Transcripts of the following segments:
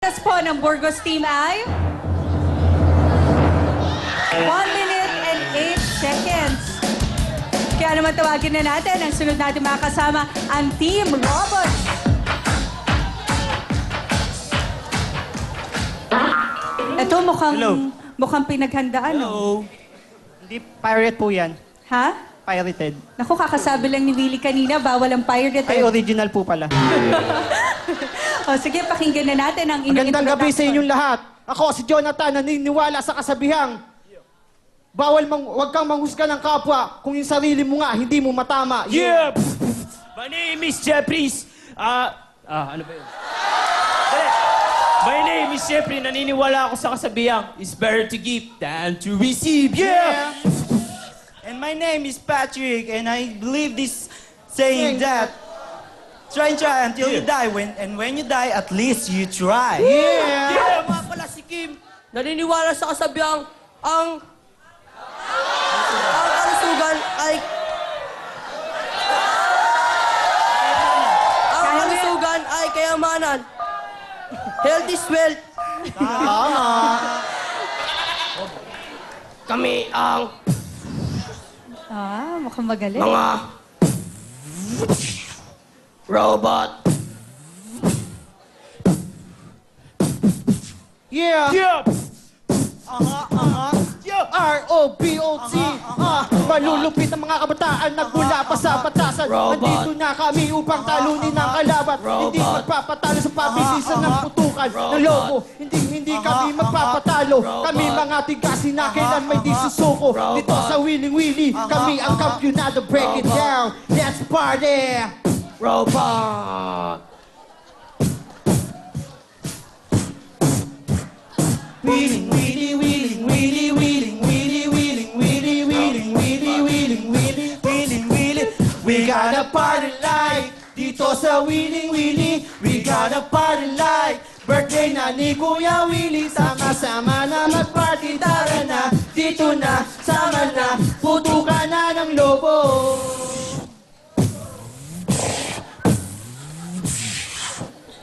Oras po ng Burgos Team ay 1 minute and 8 seconds. Kaya naman tawagin na natin ang sunod natin mga kasama, ang Team Robot. Ito mukhang pinaghandaan. No? Hello. Hindi pirate po yan. Ha? Pirated. Naku, kakasabi lang ni Willie kanina, bawal ang pirate. Ay, original po pala. O sige, pakinggan na natin ang inyong Magandang gabi sa introduction. inyong lahat. Ako si Jonathan, naniniwala sa kasabihang huwag kang manghusga ng kapwa kung yung sarili mo nga hindi mo matama. Yeah! My name is Jeffries. Ano ba yun? Dali. My name is Jeffrey. Naniniwala ako sa kasabihang, it's better to give than to receive. Yeah! And my name is Patrick, and I believe this saying that try and try until you die. When you die, at least you try. Yeah! Yeah! Mga pala si Kim. Naniniwala sa kasabihang, ang kalusugan ay... Ang kalusugan ay kayamanan. Health is wealth. Tama. Kami ang Mukhang magaling. mga robot. Yeah! Yeah! R-O-B-O-T Malulupit ang mga kabataan Nagmula pa sa batasan Robot. Nandito na kami upang talunin ang kalaban Robot. Hindi magpapatalo sa pabilisan ng putukan Ng lobo Hindi kami magpapatalo Kami mga tigasin na kailan may di susuko Dito sa Willing Willy Kami ang kampyonado Break it down Let's party! Robot! Wheeling, wheelie, wheeling, wheelie, wheeling, wheelie, wheeling, wheelie, wheeling, wheelie, wheeling, wheelie, wheeling, wheeling. We got a party like dito sa Wheeling Willy. We got a party like birthday na ni Kuya Willy. Sama-sama na mag-party, tara na, dito na, sama na, putukan na ng lobo.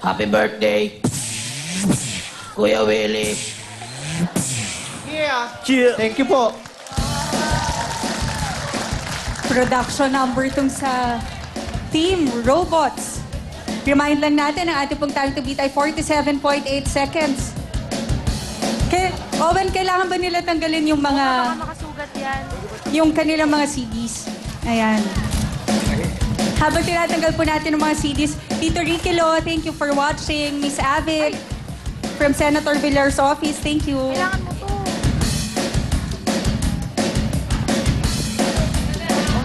Happy birthday, Kuya Willie. Yeah. Yeah. Thank you po. Production number itong sa Team Robots. Remind lang natin, ang ating pong time to beat ay 47.8 seconds. Owen, kailangan ba nila tanggalin yung mga... Makasugat yan. yung kanilang mga CDs? Ayan. Habang tinatanggal po natin ng mga CDs, Tito Ricky Lo, thank you for watching. Miss Avic, from Senator Villar's office, thank you. Kailangan mo to.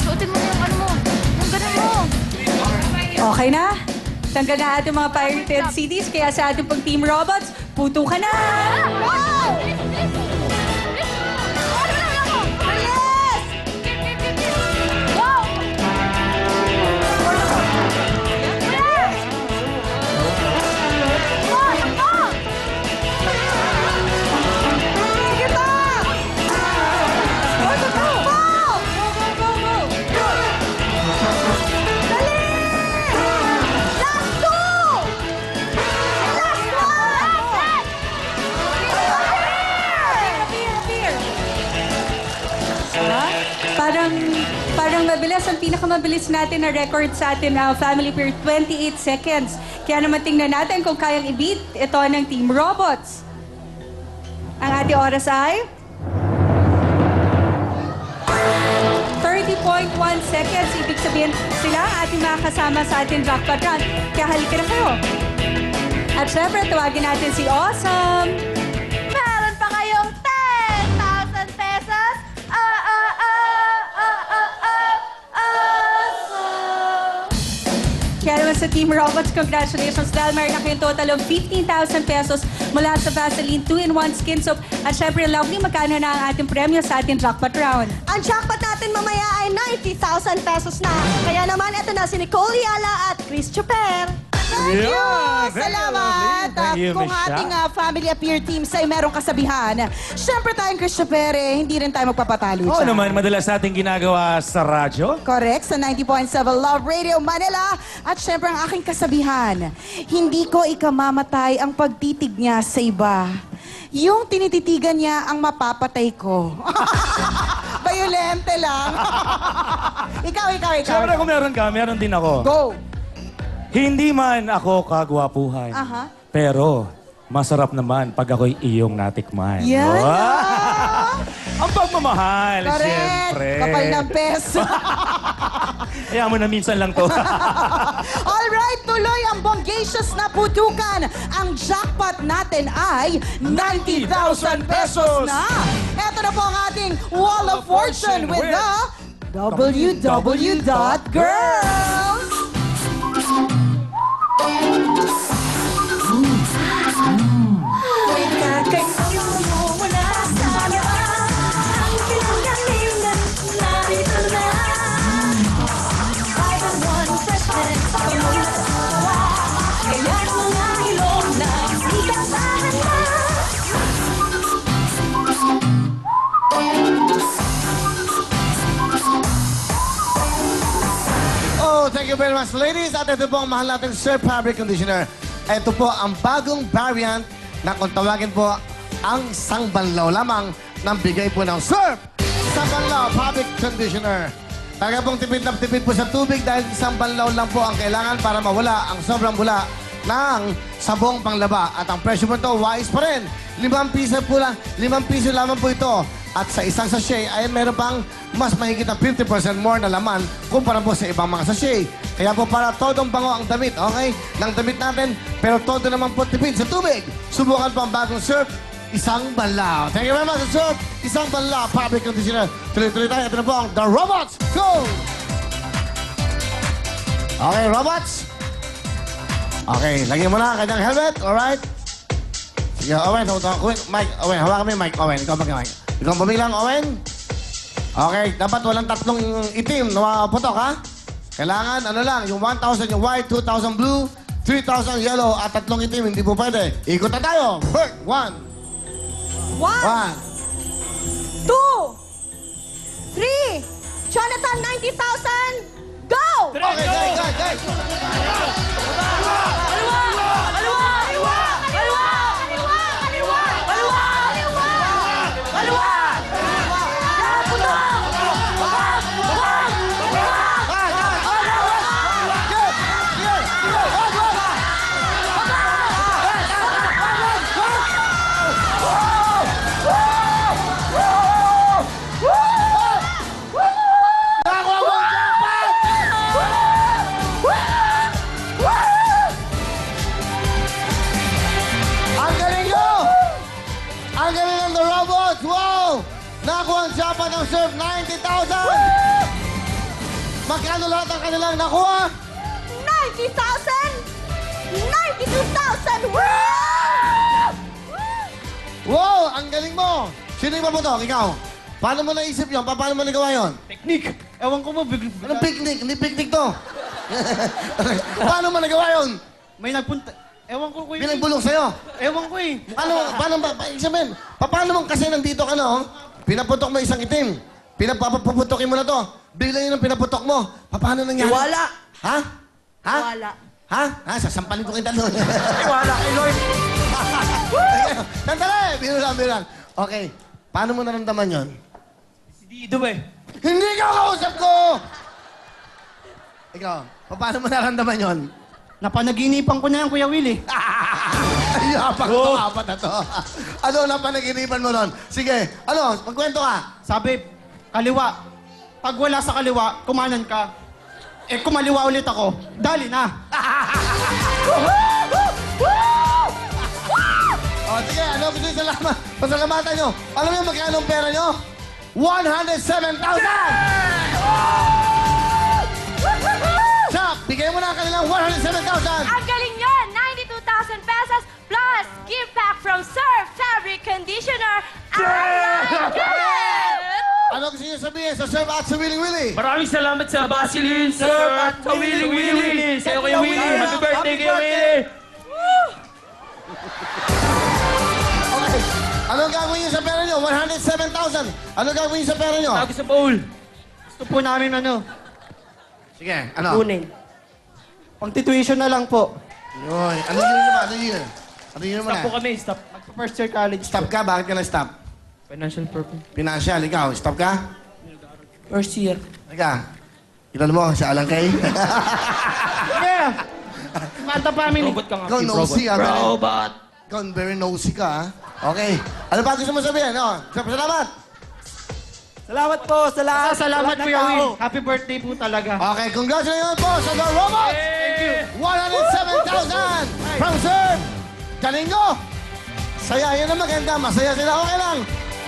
Suotin mo yung ano mo. Yung ganun mo. Okay na? Tanggal na ating mga pirated CDs, kaya sa ating pong Team Robots, puto ka na! Wow! Wow! Parang mabilis. Ang pinakamabilis natin na record sa atin na Family Peer, 28 seconds. Kaya naman tingnan natin kung kayang i-beat ito ng Team Robots. Ang ating oras ay 30.1 seconds. Ibig sabihin sila ang ating mga kasama sa ating jackpot run. Kaya halika na kayo. At syempre, tawagin natin si Awesome. Meron pa kayong 10,000 pesos. Kaya naman sa Team Robots, congratulations dahil mayroon na kayong total of 15,000 pesos mula sa Vaseline 2-in-1 Skin Soap. At syempre, lovely, magkano na ang ating premyo sa ating jackpot round. Ang jackpot natin mamaya ay 90,000 pesos na. Kaya naman, ito na si Nicole Yala at Chris Chuper. Thank you! Yeah, very Salamat! lovely. Thank you, Kung Miss Sha. ating family appear teams ay merong kasabihan, syempre tayong Christian Pere, hindi rin tayo magpapatalo Oo dyan. naman, madalas nating ginagawa sa radyo. Correct, sa 90.7 Love Radio Manila. At syempre ang aking kasabihan, hindi ko ikamamatay ang pagtitig niya sa iba. Yung tinititigan niya ang mapapatay ko. Violente lang. ikaw. Siyempre kung meron ka, meron din ako. Go. Hindi man ako kagwapuhan, Aha. pero masarap naman pag ako'y iyong natikman. Yan. Wow! Ang pagmamahal, Correct. siyempre. Kapal ng peso. Kaya mo na minsan lang to. Alright, tuloy ang bonggacious na putukan. Ang jackpot natin ay 90,000 pesos na. Ito na po ang ating Wall of Fortune with the www.girls. Oh, thank you very much, ladies. At ito po ang mahal nating Surf Fabric Conditioner. Ito po ang bagong variant na kung tawagin po ang isang banlaw lamang ng bigay po ng Surf. Isang banlaw Fabric Conditioner. Talaga pong tipid na tipid po sa tubig dahil isang banlaw lang po ang kailangan para mawala ang sobrang bula ng sabong panglaba. At ang presyo po ito, wise pa rin. 5 piso po lang. 5 piso lamang po ito. At sa isang sachet ay meron pang mas mahigit na 50% more na laman kumpara po sa ibang mga sachet. Kaya po para todong bango ang damit, okay? Ng damit natin, pero todo naman po tipid sa tubig. Subukan po ang bagong Surf, isang banlaw. Thank you very much, Surf. Isang banlaw, fabric conditioner. Tuloy-tuloy tayo. Ito na po ang The Robots. Go! Okay, robots. Okay, lagyan mo na ang kanyang helmet. Alright? Sige, Owen, Mike, Owen, hawakan mo yung mic, Owen. Ikaw mag-mic. Ikaw bumilang, Owen. Okay, dapat walang tatlong itim na putok, ha? Kailangan, ano lang, yung 1,000 yung white, 2,000 blue, 3,000 yellow, at tatlong itim, hindi po pwede. Ikot na tayo. Bert, 1, 1, 2, 3, Jonathan, 90,000, go! Okay, guys. Ang galing ng The Robots! Wow! Nakuha ang jackpot ng Surf, 90,000! Magkano lahat ang kanilang nakuha? 90,000! 92,000! Woo! Wow! Ang galing mo! Sino yung mabutok? Ikaw? Paano mo naisip yun? Paano mo nagawa yun? Technique. Ewan ko mo, Anong picnic? Hindi picnic to. Paano mo nagawa yun? may nagpunta. Ewan ko ko Pinagbulong sa'yo. Ewan ko eh. Paano ba? Sabihin, paano mo kasi nandito ka no? Pinaputok mo isang itim. Pinapaputokin mo na to. Bigla yun ang pinaputok mo. Paano nangyari? Wala. Ha? Ha? Wala. Ha? Ha? Sasampalin ko kita doon. Wala kay Lord. Sandali! Biro lang. Okay. Paano mo naramdaman yon? Si Dido eh. Hindi ka kausap ko! Ikaw, paano mo naramdaman yon? Napanaginipan ko na yan, Kuya Willie. Ay, apat na to. Ano na panaginipan mo nun? Sige, magkwento ka. Sabi, kaliwa. Pag wala sa kaliwa, kumanan ka. Eh, kumaliwa ulit ako. Dali na. Sige, gusto yung salamat? Pasalamatan nyo. Alam niyo magkano ang pera nyo? 107,000! Chap, bigay mo na ang kanilang 107,000! Ang galing yun! 92,000 pesos plus gift pack from Surf Fabric Conditioner. Ayan! Ano gusto niyo sabihin? again sa Sir at sa Willy Willy. Maraming salamat sa Basilin, Sir, at sa Willy Willy. Sa'yo kay Willy. Happy birthday kay Willy. Okay. Anong gagawin niyo sa pera niyo? 107,000. Anong gagawin niyo sa pera niyo? Tago sa bowl. Gusto po namin Sige, ano? kunin. Pang-tuition na lang po. Yoy, ano year naman? Ano year? Ano year naman Stop po na? kami, stop. First year college. Stop ka? Bakit ka na-stop? Financial purpose. Financial, ikaw. Stop ka? First year. Ika. Ilan mo? Sa Alangkay? Yeah! Mata family. Robot ka nga, Ikaw Steve nosy, Robot. ah. Robot. Ikaw very nosy ka, ha? Okay. Ano pa gusto mo sabihin? Oh, salamat. Salamat po sa lahat. Salamat ng Kuya tao. Will. Happy birthday po talaga. Okay, congratulations po sa The Robots! Thank you. 107,000 from Sir Galingo! Saya, yun ang maganda. Masaya sila. Okay lang.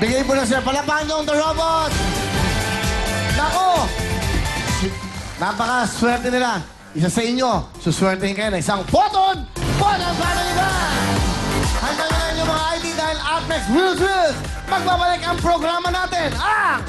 Bigay po na sir. Palapakan niyo ang The Robots! Nako! Napaka-swerte nila. Isa sa inyo, suswertehin kayo na isang photon! Photon Family Band! Handa na yung mga ID dahil up next, Will Drills! Magbabalik ang programa natin, ang